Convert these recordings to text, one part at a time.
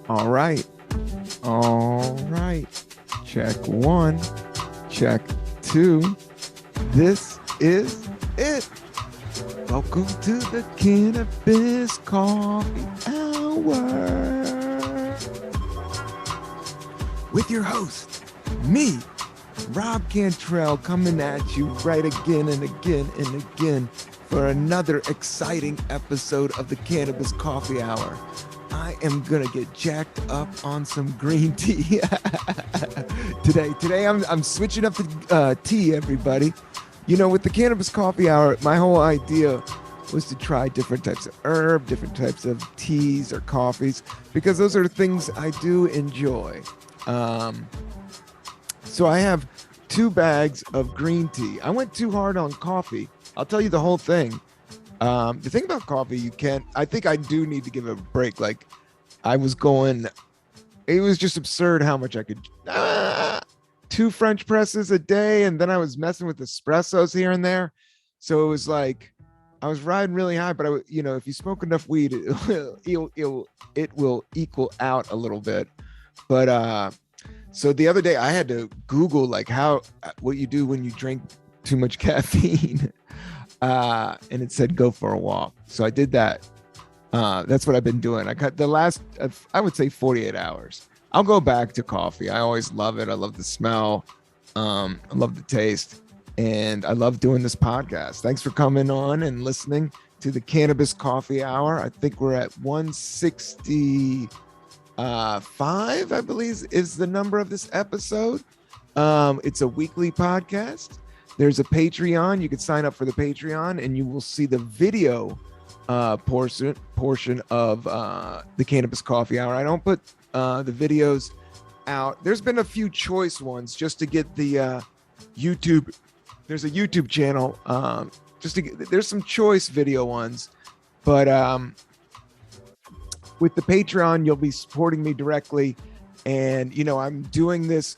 All right. All right. Check one. Check two. This is it. Welcome to the Cannabis Coffee Hour with your host, me, Rob Cantrell, coming at you right again and again and again for another exciting episode of the Cannabis Coffee Hour. I am gonna get jacked up on some green tea today. I'm switching up the tea, everybody. You know, with the Cannabis Coffee Hour, my whole idea was to try different types of herb, different types of teas or coffees, because those are things I do enjoy. So I have 2 bags of green tea. I went too hard on coffee. I'll tell you the whole thing. The thing about coffee, I think I do need to give it a break. Like I was going, it was just absurd how much I could, 2 French presses a day. And then I was messing with espressos here and there. So it was like, I was riding really high, but if you smoke enough weed, it will equal out a little bit. But, so the other day I had to Google like what you do when you drink too much caffeine. And it said go for a walk. So I did that. That's what I've been doing. I cut the last, I would say 48 hours. I'll go back to coffee. I always love it. I love the smell. I love the taste. And I love doing this podcast. Thanks for coming on and listening to the Cannabis Coffee Hour. I think we're at 165, I believe is the number of this episode. It's a weekly podcast. There's a Patreon. You can sign up for the Patreon and you will see the video portion of the Cannabis Coffee Hour. I don't put the videos out. There's been a few choice ones just to get the YouTube. There's a YouTube channel there's some choice video ones, but with the Patreon, you'll be supporting me directly. And, I'm doing this.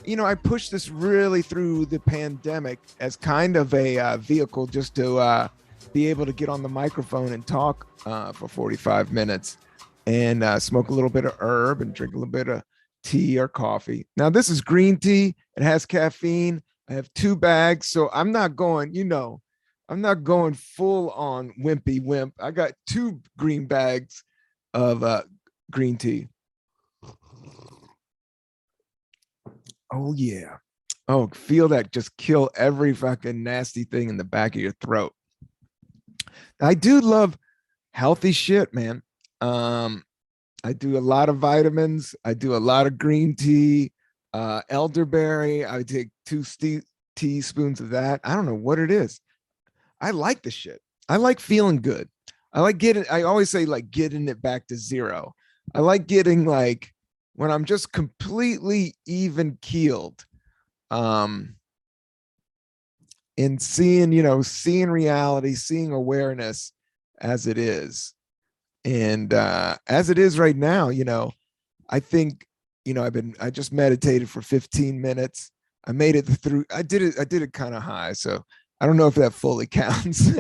I pushed this really through the pandemic as kind of a vehicle just to be able to get on the microphone and talk for 45 minutes and smoke a little bit of herb and drink a little bit of tea or coffee. Now, this is green tea. It has caffeine. I have 2 bags. So I'm not going, I'm not going full on wimpy wimp. I got 2 green bags of green tea. Oh, yeah. Oh, feel that just kill every fucking nasty thing in the back of your throat. I do love healthy shit, man. I do a lot of vitamins. I do a lot of green tea, elderberry. I take 2 teaspoons of that. I don't know what it is. I like the shit. I like feeling good. I always say like getting it back to zero. I like getting like, when I'm just completely even keeled, and seeing reality, seeing awareness as it is. And as it is right now, I think, I just meditated for 15 minutes. I made it through. I did it kind of high. So I don't know if that fully counts,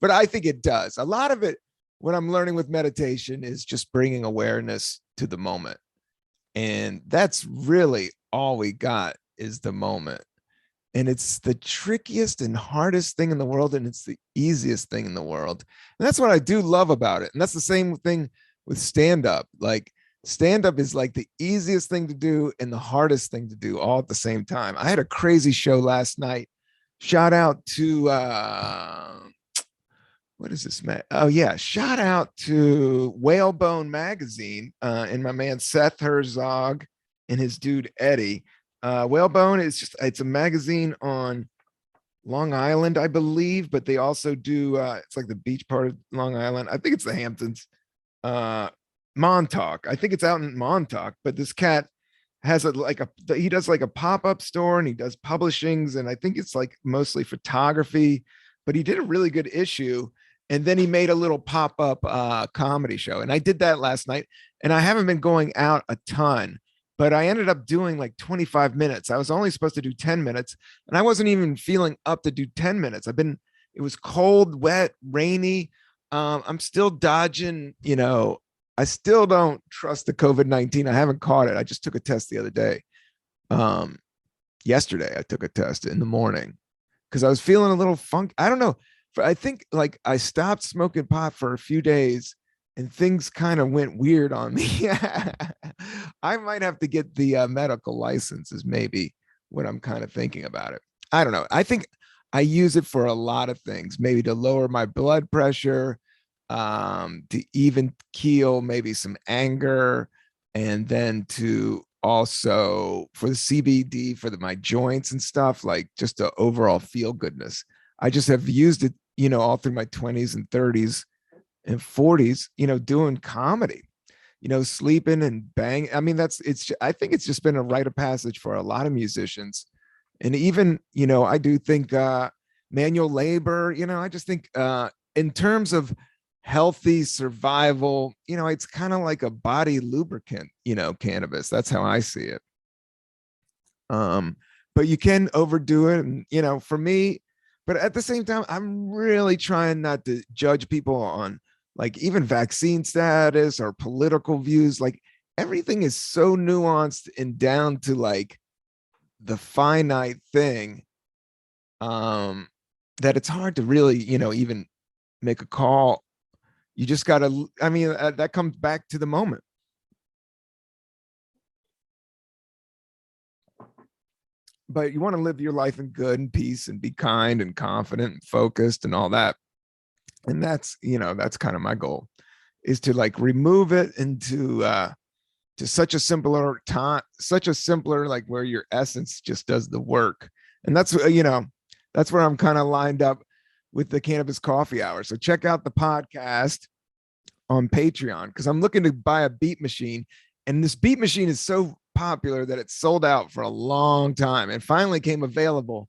but I think it does. A lot of it, what I'm learning with meditation is just bringing awareness to the moment. And that's really all we got is the moment. And it's the trickiest and hardest thing in the world. And it's the easiest thing in the world. And that's what I do love about it. And that's the same thing with stand-up. Like stand-up is like the easiest thing to do and the hardest thing to do all at the same time. I had a crazy show last night. Shout out to what is this, man? Oh yeah, shout out to Whalebone Magazine and my man Seth Herzog and his dude Eddie. Whalebone it's a magazine on Long Island, I believe, but they also do it's like the beach part of Long Island. I think it's the Hamptons. Montauk. I think it's out in Montauk, but this cat has he does like a pop-up store and he does publishings, and I think it's like mostly photography, but he did a really good issue. And then he made a little pop-up comedy show. And I did that last night. And I haven't been going out a ton, but I ended up doing like 25 minutes. I was only supposed to do 10 minutes. And I wasn't even feeling up to do 10 minutes. It was cold, wet, rainy. I'm still dodging, I still don't trust the COVID-19. I haven't caught it. I just took a test the other day. Um, Yesterday I took a test in the morning because I was feeling a little funk. I don't know. I think like I stopped smoking pot for a few days and things kind of went weird on me. I might have to get the medical licenses, maybe what I'm kind of thinking about it. I don't know. I think I use it for a lot of things, maybe to lower my blood pressure, to even keel maybe some anger, and then to also for the CBD for my joints and stuff, like just the overall feel goodness. I just have used it, all through my 20s and 30s and 40s, doing comedy, sleeping and bang. I mean, I think it's just been a rite of passage for a lot of musicians. And even, I do think manual labor, I just think in terms of healthy survival, it's kind of like a body lubricant, cannabis. That's how I see it. Um, but you can overdo it. And, for me, but at the same time, I'm really trying not to judge people on like even vaccine status or political views. Like everything is so nuanced and down to like the finite thing, um, that it's hard to really, even make a call. You just got to, I mean, that comes back to the moment. But you want to live your life in good and peace and be kind and confident and focused and all that. And that's kind of my goal, is to like remove it into to such a simpler time, such a simpler, like where your essence just does the work. And that's where I'm kind of lined up with the Cannabis Coffee Hour. So check out the podcast on Patreon because I'm looking to buy a beat machine. And this beat machine is so popular that it's sold out for a long time and finally came available.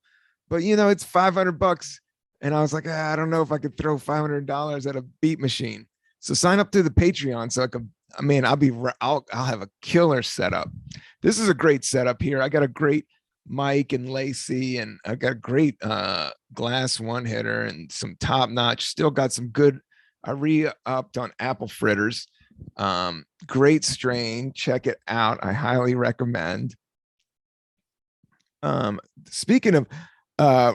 But it's $500. And I was like, I don't know if I could throw $500 at a beat machine. So sign up to the Patreon so I could, I mean, I'll have a killer setup. This is a great setup here. I got a great mic and Lacey, and I got a great glass one hitter and some top notch. Still got some good. I re-upped on apple fritters. Great strain. Check it out. I highly recommend. Speaking of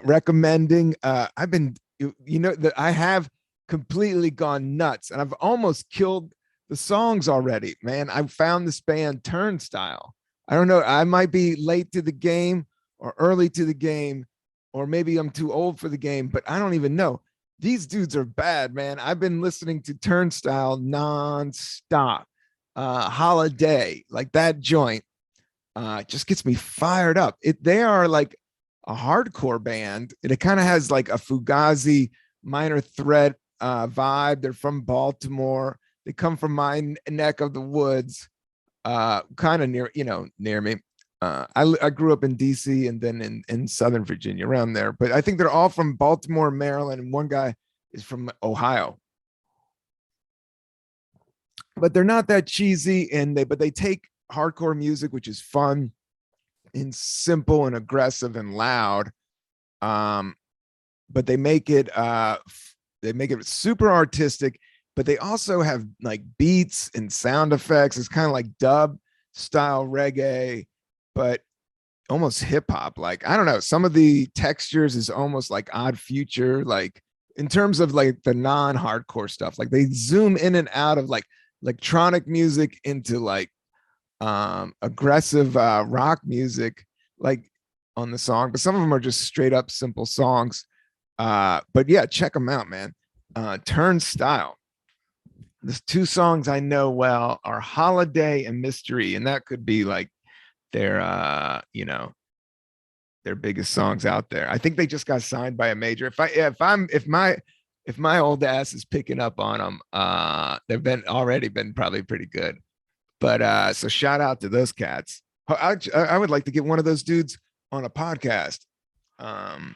recommending, I've been, that I have completely gone nuts and I've almost killed the songs already, man. I found this band Turnstile. I don't know. I might be late to the game or early to the game, or maybe I'm too old for the game, but I don't even know. These dudes are bad, man. I've been listening to Turnstile nonstop. Holiday, like that joint, just gets me fired up. They are like a hardcore band, and it kind of has like a Fugazi Minor Threat vibe. They're from Baltimore. They come from my neck of the woods, kind of near me. I grew up in DC and then in Southern Virginia, around there. But I think they're all from Baltimore, Maryland, and one guy is from Ohio. But they're not that cheesy, but they take hardcore music, which is fun and simple and aggressive and loud. Um, but they make it super artistic, but they also have like beats and sound effects. It's kind of like dub style reggae, but almost hip hop. Like, I don't know, some of the textures is almost like Odd Future, like in terms of like the non-hardcore stuff. Like they zoom in and out of like electronic music into like aggressive rock music, like on the song, but some of them are just straight up simple songs. But yeah, check them out, man. Turnstile. The two songs I know well are Holiday and Mystery, and that could be like their their biggest songs out there. I think they just got signed by a major. If my old ass is picking up on them, they've already been probably pretty good. But so shout out to those cats. I would like to get one of those dudes on a podcast. I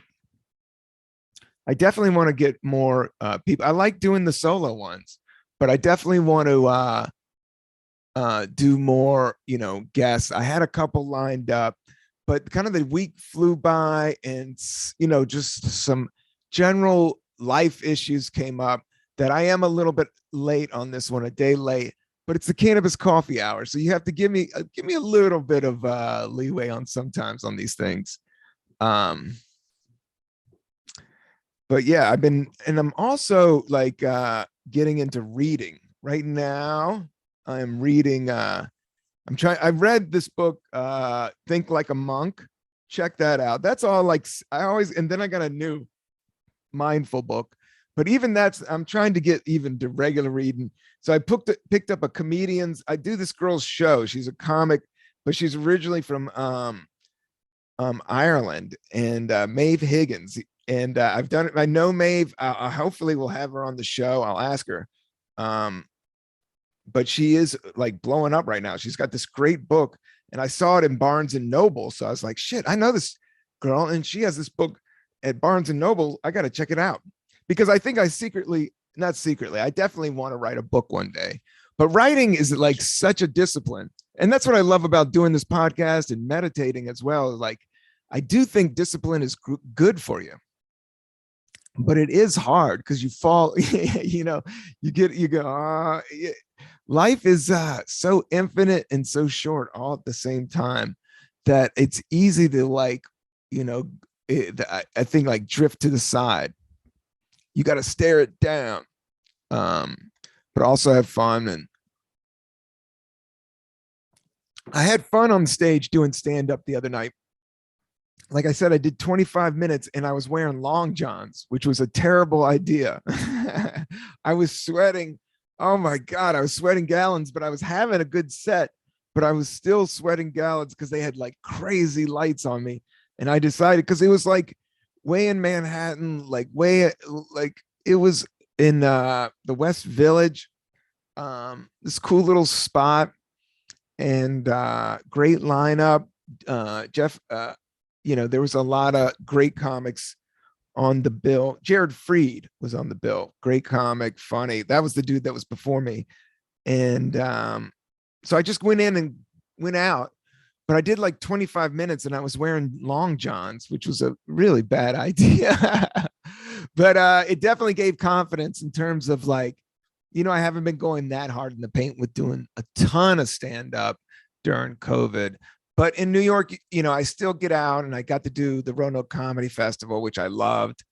definitely want to get more people. I like doing the solo ones, but I definitely want to do more, guests. I had a couple lined up, but kind of the week flew by, and just some general life issues came up that I am a little bit late on this one, a day late. but it's the Cannabis Coffee Hour, so you have to give me a little bit of leeway on sometimes on these things. Um, but yeah, I'm also like getting into reading right now. I'm reading. I read this book, Think Like a Monk. Check that out. That's all. Like I always, and then I got a new mindful book, but even that's I'm trying to get even to regular reading. So I picked up a comedian's. I do this girl's show. She's a comic, but she's originally from Ireland, and Maeve Higgins. And I've done it. I know Maeve. I hopefully will have her on the show. I'll ask her. Um, but she is like blowing up right now. She's got this great book, and I saw it in Barnes and Noble. So I was like, shit, I know this girl, and she has this book at Barnes and Noble. I got to check it out because I think not secretly, I definitely want to write a book one day. But writing is like such a discipline. And that's what I love about doing this podcast and meditating as well. Like, I do think discipline is good for you, but it is hard because you fall, you know, you go, life is so infinite and so short all at the same time that it's easy to like, you know, I think like drift to the side. You got to stare it down, but also have fun. And I had fun on stage doing stand up the other night. Like I said, I did 25 minutes and I was wearing long johns, which was a terrible idea. I was sweating. Oh my God, I was sweating gallons, but I was having a good set, but I was still sweating gallons because they had like crazy lights on me. And I decided, because it was like way in Manhattan, like it was in the West Village, this cool little spot, and great lineup. Jeff, you know, there was a lot of great comics on the bill. Jared Freed was on the bill. Great comic, funny. That was the dude that was before me. And so I just went in and went out, but I did like 25 minutes and I was wearing long johns, which was a really bad idea. But it definitely gave confidence in terms of like, you know, I haven't been going that hard in the paint with doing a ton of stand up during COVID. But in New York, you know, I still get out, and I got to do the Roanoke Comedy Festival, which I loved.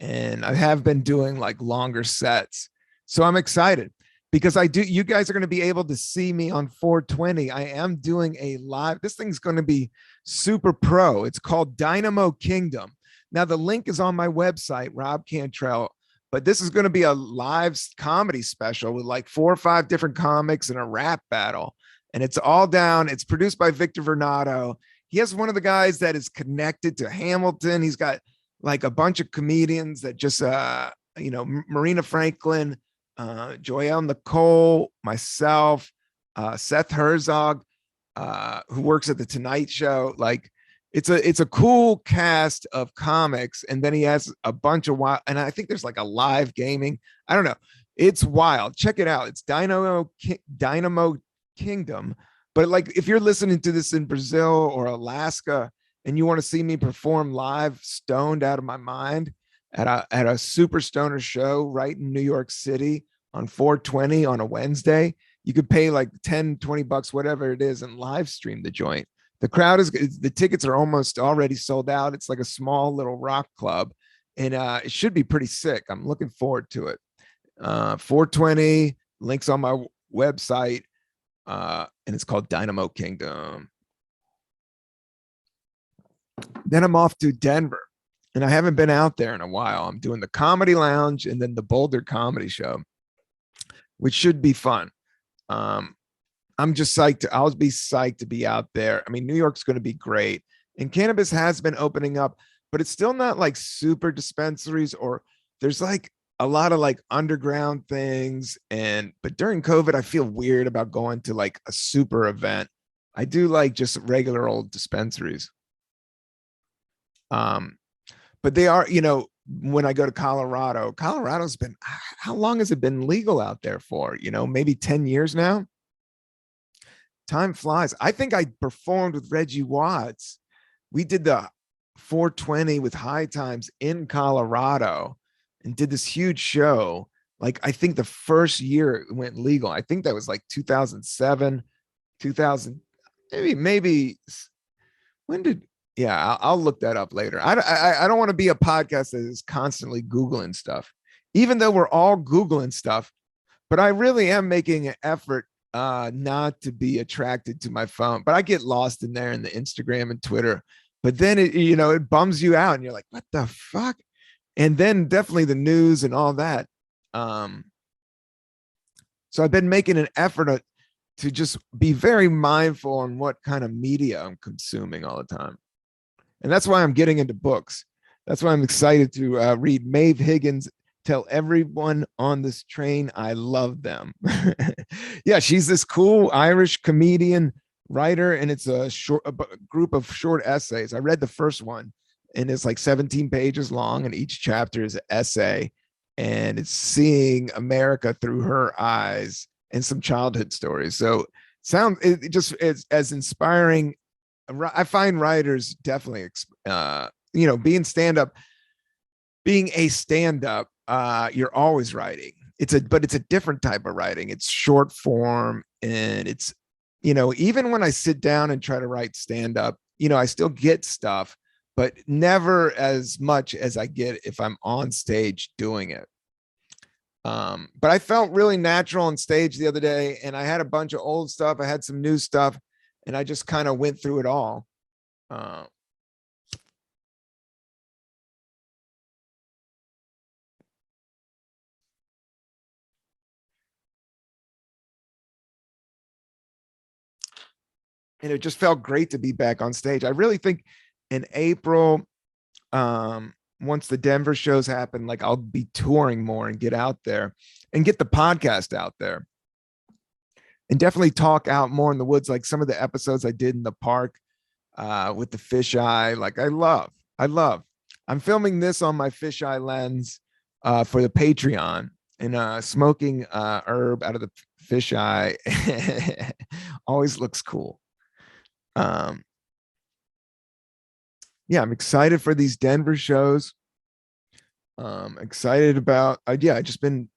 And I have been doing like longer sets. So I'm excited because you guys are going to be able to see me on 420. I am doing a live, this thing's going to be super pro. It's called Dynamo Kingdom. Now the link is on my website, Rob Cantrell, but this is going to be a live comedy special with like 4 or 5 different comics and a rap battle. And it's all down. It's produced by Victor Vernado. He has one of the guys that is connected to Hamilton. He's got like a bunch of comedians that just, you know, Marina Franklin, Joelle Nicole, myself, Seth Herzog, who works at the Tonight Show. Like it's a cool cast of comics. And then he has a bunch of wild, and I think there's like a live gaming. I don't know. It's wild. Check it out. It's Dynamo Kingdom. But like if you're listening to this in Brazil or Alaska and you want to see me perform live stoned out of my mind at a super stoner show right in New York City on 420 on a Wednesday, you could pay like 10-20 bucks, whatever it is, and live stream the joint. The tickets are almost already sold out. It's like a small little rock club, and it should be pretty sick. I'm looking forward to it. 420, links on my website. And it's called Dynamo Kingdom. Then I'm off to Denver, and I haven't been out there in a while. I'm doing the Comedy Lounge and then the Boulder Comedy Show, which should be fun. I'm just psyched. I'll be psyched to be out there. I mean, New York's going to be great, and cannabis has been opening up, but it's still not like super dispensaries, or there's like a lot of like underground things. But during COVID, I feel weird about going to like a super event. I do like just regular old dispensaries. But they are, you know, when I go to Colorado's been, how long has it been legal out there for? You know, maybe 10 years now. Time flies. I think I performed with Reggie Watts. We did the 420 with High Times in Colorado and did this huge show like I think the first year it went legal. I think that was like 2007, 2000, maybe when did, yeah, I'll look that up later. I don't want to be a podcast that is constantly Googling stuff, even though we're all Googling stuff, but I really am making an effort not to be attracted to my phone. But I get lost in there in the Instagram and Twitter. But then it bums you out and you're like, what the fuck? And then definitely the news and all that. Um, so I've been making an effort to just be very mindful on what kind of media I'm consuming all the time. And that's why I'm getting into books. That's why I'm excited to read Maeve Higgins' Tell Everyone on This Train I Love Them. Yeah, she's this cool Irish comedian writer, and it's a group of short essays. I read the first one, and it's like 17 pages long, and each chapter is an essay, and it's seeing America through her eyes and some childhood stories. So it just is as inspiring. I find writers definitely, being a stand up, you're always writing. But it's a different type of writing. It's short form, and it's, even when I sit down and try to write stand up, I still get stuff, but never as much as I get if I'm on stage doing it. But I felt really natural on stage the other day, and I had a bunch of old stuff. I had some new stuff, and I just kind of went through it all. And it just felt great to be back on stage. I really think in April, once the Denver shows happen, like I'll be touring more and get out there and get the podcast out there and definitely talk out more in the woods. Like some of the episodes I did in the park with the fisheye, like I love. I'm filming this on my fisheye lens for the Patreon, and smoking herb out of the fisheye always looks cool. Yeah, I'm excited for these Denver shows. Excited about, I just been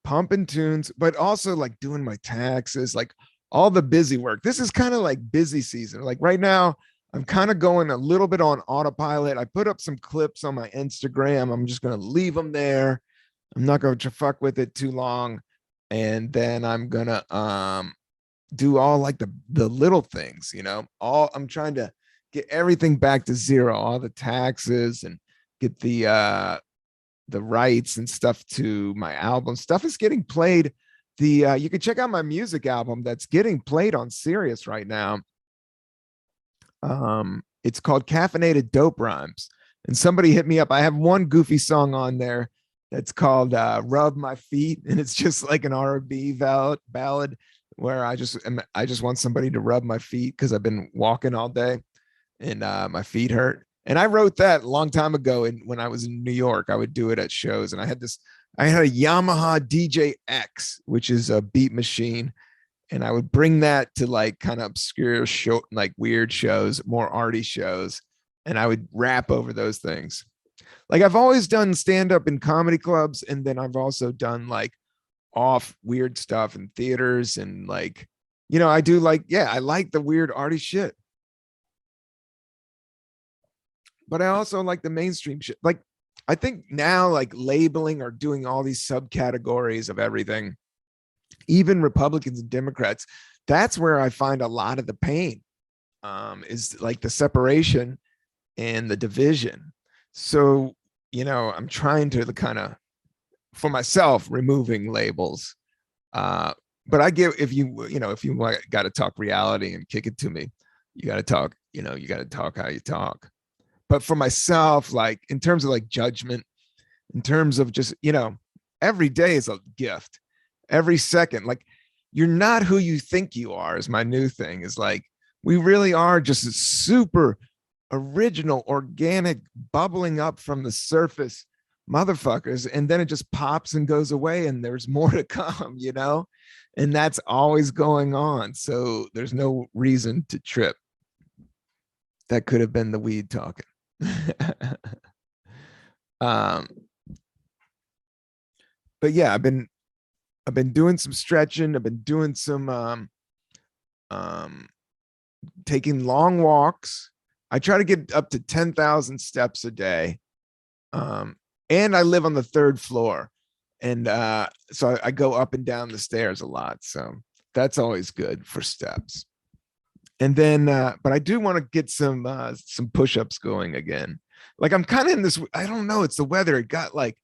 pumping tunes, but also like doing my taxes, like all the busy work. This is kind of like busy season. Like right now, I'm kind of going a little bit on autopilot. I put up some clips on my Instagram. I'm just going to leave them there. I'm not going to fuck with it too long. And then I'm going to do all like the little things, all I'm trying to get everything back to zero, all the taxes, and get the rights and stuff to my album. Stuff is getting played. You can check out my music album that's getting played on Sirius right now. It's called Caffeinated Dope Rhymes. And somebody hit me up. I have one goofy song on there that's called Rub My Feet, and it's just like an R&B ballad where I just want somebody to rub my feet because I've been walking all day and my feet hurt. And I wrote that a long time ago, and when I was in New York, I would do it at shows. And I had a Yamaha DJ X, which is a beat machine, and I would bring that to like kind of obscure show, like weird shows, more arty shows, and I would rap over those things. Like I've always done stand up in comedy clubs, and then I've also done like off weird stuff in theaters, and like, I do like, I like the weird arty shit. But I also like the mainstream shit. Like I think now like labeling or doing all these subcategories of everything, even Republicans and Democrats, that's where I find a lot of the pain, is like the separation and the division. So, I'm trying to kind of, for myself, removing labels. But I give, if you got to talk reality and kick it to me, you got to talk, you got to talk how you talk. But for myself, like in terms of like judgment, in terms of just, every day is a gift. Every second, like you're not who you think you are, is my new thing. Is like, we really are just a super original, organic, bubbling up from the surface motherfuckers. And then it just pops and goes away, and there's more to come, and that's always going on. So there's no reason to trip. That could have been the weed talking. um but yeah, I've been I've been doing some stretching. I've been doing some um, taking long walks. I try to get up to 10,000 steps a day. Um, and I live on the third floor. And so I go up and down the stairs a lot. So that's always good for steps. And then, but I do want to get some push-ups going again. Like I'm kind of in this, I don't know, it's the weather. It got like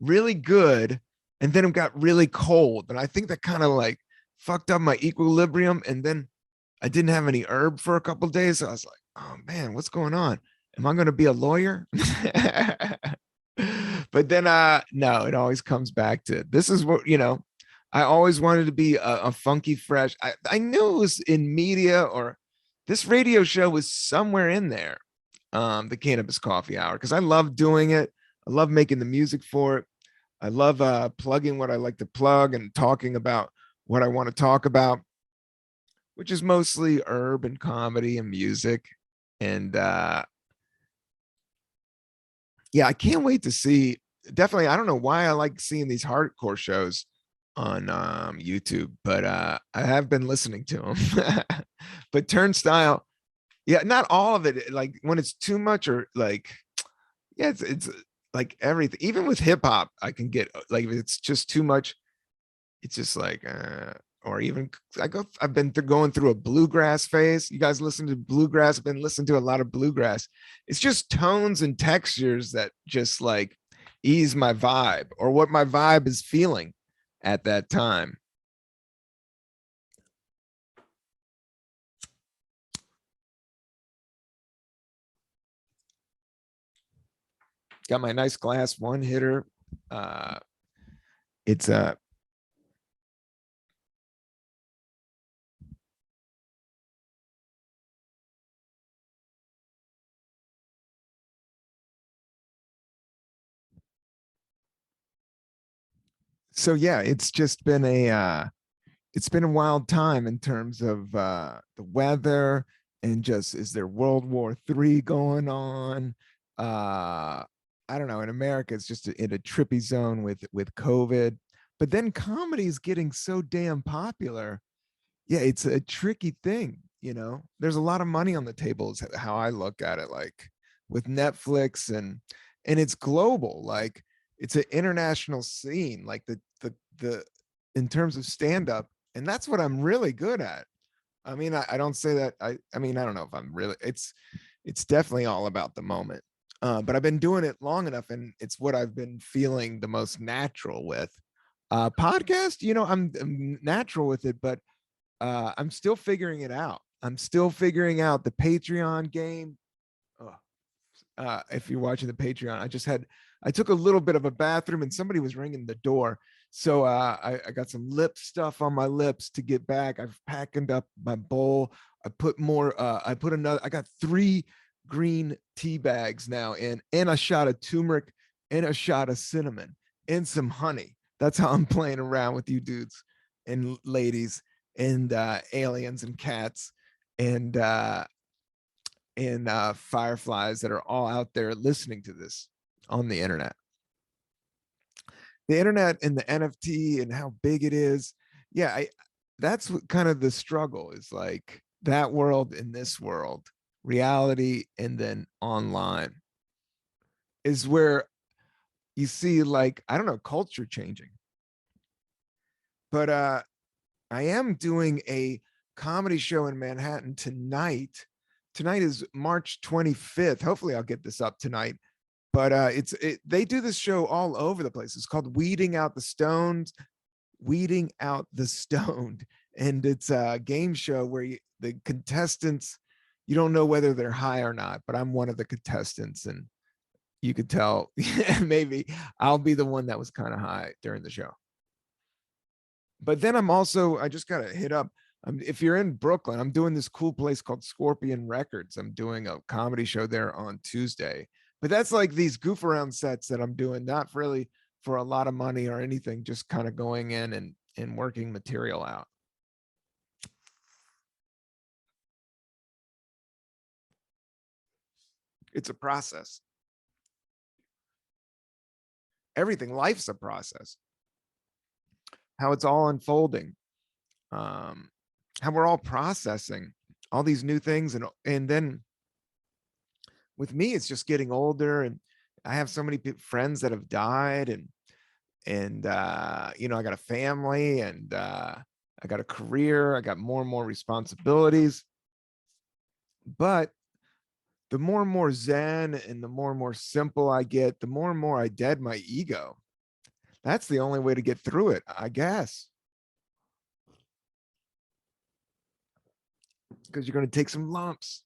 really good, and then it got really cold. And I think that kind of like fucked up my equilibrium. And then I didn't have any herb for a couple of days. So I was like, oh man, what's going on? Am I going to be a lawyer? But then no, it always comes back to this is what, I always wanted to be a funky fresh. I knew it was in media, or this radio show was somewhere in there. The Cannabis Coffee Hour, because I love doing it. I love making the music for it. I love plugging what I like to plug and talking about what I want to talk about, which is mostly herb and comedy and music. And yeah, I can't wait to see. Definitely, I don't know why I like seeing these hardcore shows on YouTube, but I have been listening to them. But Turnstile, yeah, not all of it. Like when it's too much, or like, yeah, it's like everything. Even with hip hop, I can get like if it's just too much. It's just like, or even I've been going through a bluegrass phase. You guys listen to bluegrass? I've been listening to a lot of bluegrass. It's just tones and textures that just like ease my vibe, or what my vibe is feeling at that time. Got my nice glass one hitter. Uh, it's a so yeah, it's been a wild time in terms of the weather, and just, is there World War III going on? I don't know. In America, it's just in a trippy zone with COVID. But then comedy is getting so damn popular. Yeah, it's a tricky thing. There's a lot of money on the table, is how I look at it. Like with Netflix, and it's global. Like it's an international scene. Like the in terms of stand up, and that's what I'm really good at. I mean, I don't say that. I mean, I don't know if I'm really. It's definitely all about the moment. But I've been doing it long enough, and it's what I've been feeling the most natural with. Podcast, I'm natural with it, but I'm still figuring it out. I'm still figuring out the Patreon game. Oh, if you're watching the Patreon, I took a little bit of a bathroom, and somebody was ringing the door. So I got some lip stuff on my lips to get back. I've packed up my bowl. I put another, I got 3 green tea bags now and a shot of turmeric and a shot of cinnamon and some honey. That's how I'm playing around with you dudes and ladies and aliens and cats and fireflies that are all out there listening to this on the internet. The internet and the NFT and how big it is. Yeah, that's what kind of the struggle is, like that world and this world, reality and then online, is where you see, like, I don't know, culture changing. But I am doing a comedy show in Manhattan tonight. Tonight is March 25th. Hopefully I'll get this up tonight. But they do this show all over the place. It's called Weeding Out the Stoned. And it's a game show where the contestants, you don't know whether they're high or not, but I'm one of the contestants, and you could tell maybe I'll be the one that was kind of high during the show. But then I just got to hit up. If you're in Brooklyn, I'm doing this cool place called Scorpion Records. I'm doing a comedy show there on Tuesday. But that's like these goof around sets that I'm doing, not really for a lot of money or anything, just kind of going in and working material out. It's a process. Everything, life's a process. how it's all unfolding, um, how we're all processing all these new things. And then with me, it's just getting older, and I have so many friends that have died, and you know, I got a family, and I got a career, I got more and more responsibilities. But the more and more zen and the more and more simple I get, the more and more I dead my ego. That's the only way to get through it, I guess. Because you're going to take some lumps,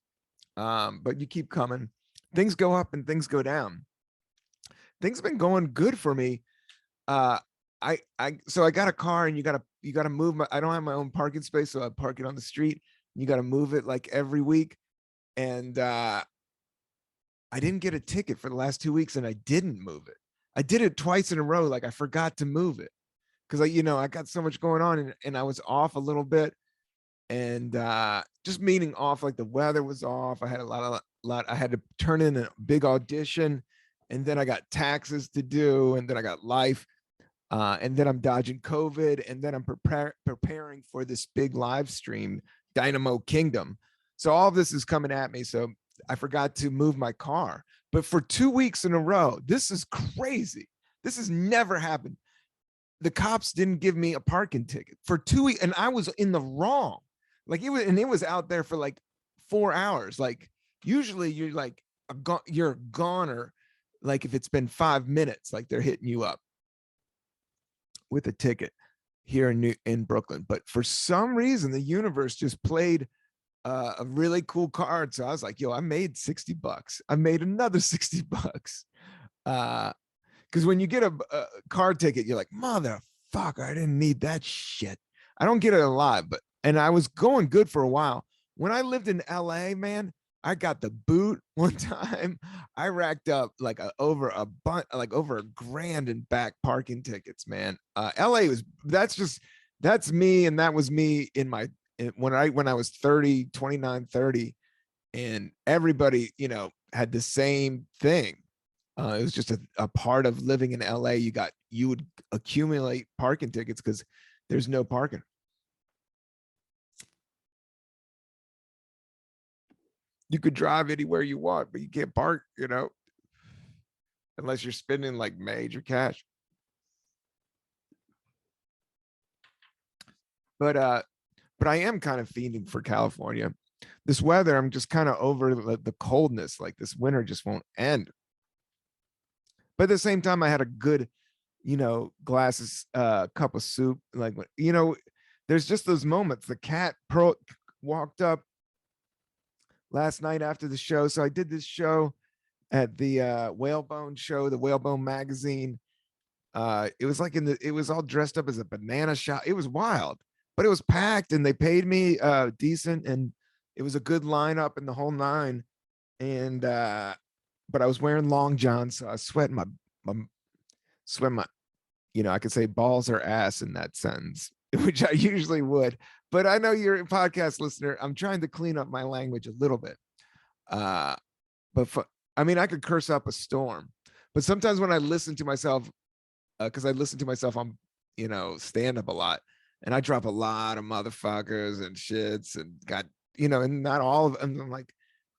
but you keep coming. Things go up and things go down. Things have been going good for me. uh so I got a car, and you gotta move I don't have my own parking space, so I park it on the street. You got to move it like every week. And I didn't get a ticket for the last 2 weeks, and I didn't move it. I did it twice in a row. Like, I forgot to move it because I got so much going on, and I was off a little bit. And just meaning off, like the weather was off. I had a lot. I had to turn in a big audition, and then I got taxes to do, and then I got life. And then I'm dodging COVID, and then I'm preparing for this big live stream, Dynamo Kingdom. So all of this is coming at me. So I forgot to move my car. But for 2 weeks in a row, this is crazy. This has never happened. The cops didn't give me a parking ticket for 2 weeks, and I was in the wrong. Like, it was out there for like 4 hours. Like, usually you're like you're a goner. Like, if it's been 5 minutes, like, they're hitting you up with a ticket here in Brooklyn. But for some reason, the universe just played a really cool card. So I was like, yo, I made $60. I made another $60. Because when you get a car ticket, you're like, motherfucker, I didn't need that shit. I don't get it a lot, and I was going good for a while. When I lived in LA, man, I got the boot one time. I racked up like over a grand in back parking tickets, man. LA that's me. And that was me when I was 30, 29, 30, and everybody, had the same thing. It was just a part of living in LA. You would accumulate parking tickets because there's no parking. You could drive anywhere you want, but you can't park, unless you're spending like major cash. But I am kind of fiending for California. This weather, I'm just kind of over the coldness. Like, this winter just won't end. But at the same time, I had a good, cup of soup. Like, there's just those moments. The cat walked up last night after the show. So I did this show at the Whalebone show, the Whalebone magazine. It was like it was all dressed up as a banana shop. It was wild, but it was packed, and they paid me decent, and it was a good lineup and the whole nine. And but I was wearing long johns, so I was sweating my I could say balls or ass in that sentence, which I usually would. But I know you're a podcast listener. I'm trying to clean up my language a little bit. But I could curse up a storm. But sometimes when I listen to myself, because I listen to myself on, stand up a lot, and I drop a lot of motherfuckers and shits, and got, and not all of them. I'm like,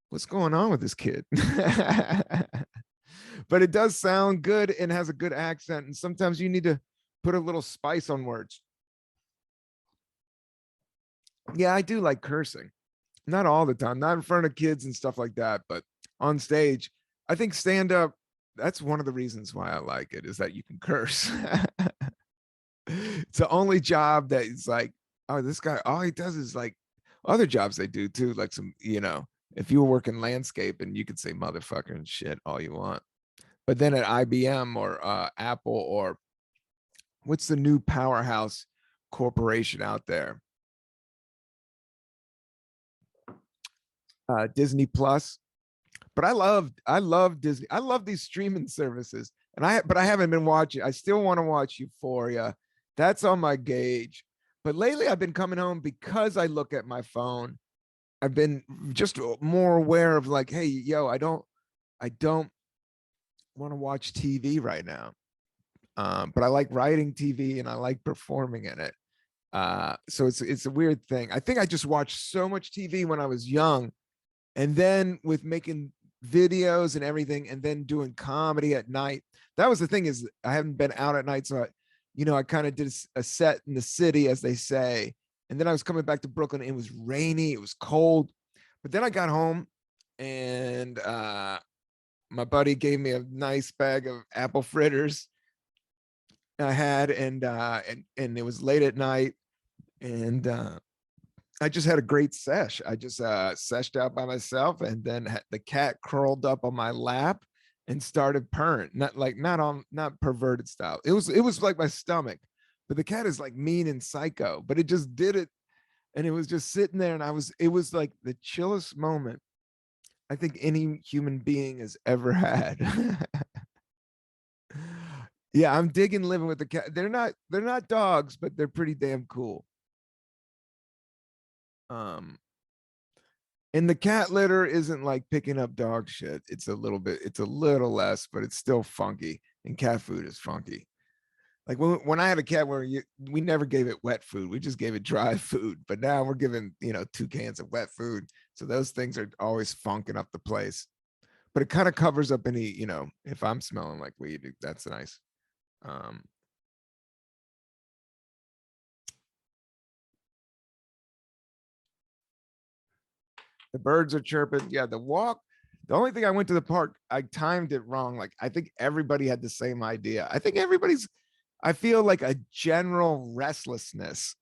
what's going on with this kid? But it does sound good and has a good accent. And sometimes you need to put a little spice on words. Yeah, I do like cursing. Not all the time, not in front of kids and stuff like that, but on stage. I think stand up, that's one of the reasons why I like it, is that you can curse. It's the only job that is like, oh, this guy, all he does is like other jobs they do too. Like if you were working landscape, and you could say motherfucker and shit all you want. But then at IBM or Apple, or what's the new powerhouse corporation out there? Disney Plus. But I love Disney. I love these streaming services. But I haven't been watching. I still want to watch Euphoria. That's on my gauge. But lately I've been coming home because I look at my phone. I've been just more aware of like, hey, yo, I don't want to watch TV right now. But I like writing TV and I like performing in it. So it's a weird thing. I think I just watched so much TV when I was young, and then with making videos and everything, and then doing comedy at night. That was the thing, is I haven't been out at night, so I kind of did a set in the city, as they say, and then I was coming back to Brooklyn. It was rainy, it was cold, but then I got home, and my buddy gave me a nice bag of apple fritters I had, and it was late at night, and I just had a great sesh. I just seshed out by myself, and then the cat curled up on my lap and started purring. Not perverted style. It was like my stomach, but the cat is like mean and psycho. But it just did it, and it was just sitting there, and it was like the chillest moment I think any human being has ever had. Yeah, I'm digging living with the cat. They're not dogs, but they're pretty damn cool. Um, and the cat litter isn't like picking up dog shit. It's a little less, but it's still funky. And cat food is funky. Like when I had a cat, we never gave it wet food. We just gave it dry food. But now we're giving, 2 cans of wet food. So those things are always funking up the place. But it kind of covers up any, if I'm smelling like weed, that's nice. Um, the birds are chirping. Yeah, the walk. The only thing, I went to the park, I timed it wrong. Like, I think everybody had the same idea. I feel like a general restlessness.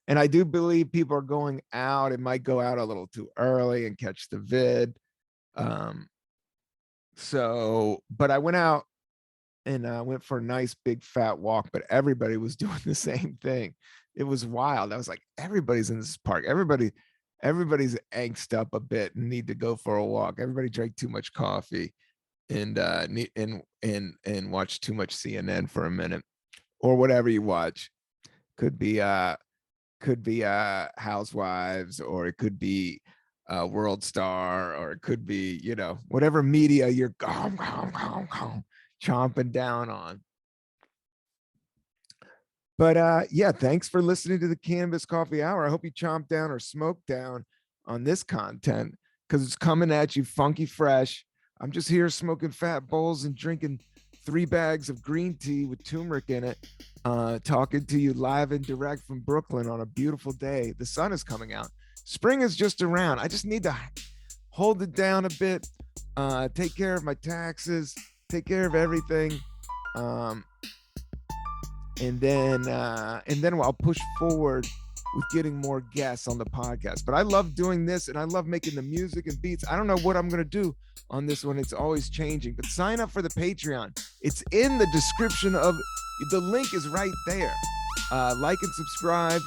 And I do believe people are going out. It might go out a little too early and catch the vid. But I went out and went for a nice big fat walk, but everybody was doing the same thing. It was wild. I was like, everybody's in this park. Everybody's angst up a bit and need to go for a walk. Everybody drank too much coffee and watch too much CNN for a minute, or whatever you watch. Could be Housewives, or it could be World Star, or it could be, whatever media you're chomping down on. But yeah, thanks for listening to the Cannabis Coffee Hour. I hope you chomp down or smoke down on this content, because it's coming at you funky fresh. I'm just here smoking fat bowls and drinking 3 bags of green tea with turmeric in it, talking to you live and direct from Brooklyn on a beautiful day. The sun is coming out. Spring is just around. I just need to hold it down a bit, take care of my taxes, take care of everything. And then I'll push forward with getting more guests on the podcast. But I love doing this, and I love making the music and beats. I don't know what I'm going to do on this one. It's always changing. But sign up for the Patreon. It's in the description the link is right there. Like and subscribe.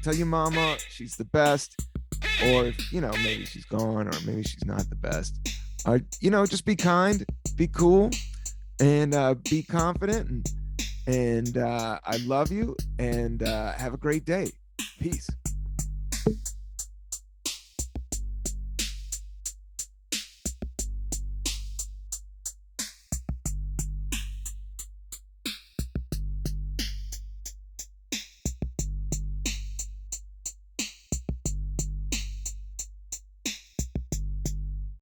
Tell your mama she's the best. Or if, maybe she's gone, or maybe she's not the best. Just be kind, be cool, and be confident. And I love you, and have a great day. Peace.